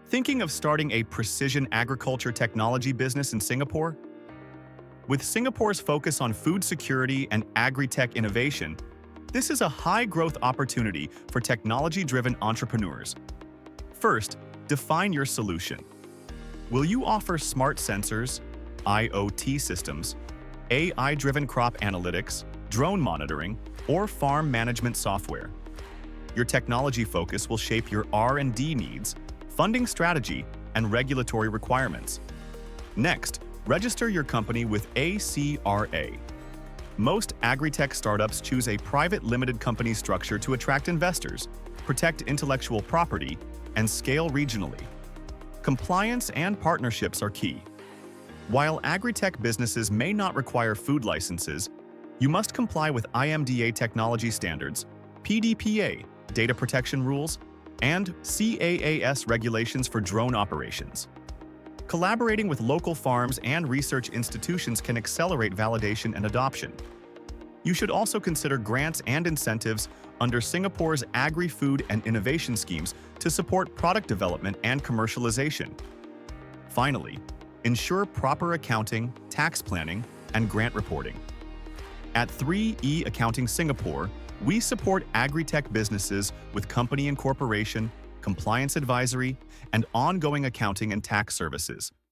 Thinking of starting a precision agriculture technology business in Singapore? With Singapore's focus on food security and agri-tech innovation, this is a high-growth opportunity for technology-driven entrepreneurs. First, define your solution. Will you offer smart sensors, IoT systems, AI-driven crop analytics, drone monitoring, or farm management software? Your technology focus will shape your R&D needs, funding strategy, and regulatory requirements. Next, register your company with ACRA. Most agri-tech startups choose a private limited company structure to attract investors, protect intellectual property, and scale regionally. Compliance and partnerships are key. While agri-tech businesses may not require food licenses, you must comply with IMDA technology standards, PDPA, data protection rules, and CAAS regulations for drone operations. Collaborating with local farms and research institutions can accelerate validation and adoption. You should also consider grants and incentives under Singapore's Agri-Food and Innovation schemes to support product development and commercialization. Finally, ensure proper accounting, tax planning, and grant reporting. At 3E Accounting Singapore, we support agri-tech businesses with company incorporation, compliance advisory, and ongoing accounting and tax services.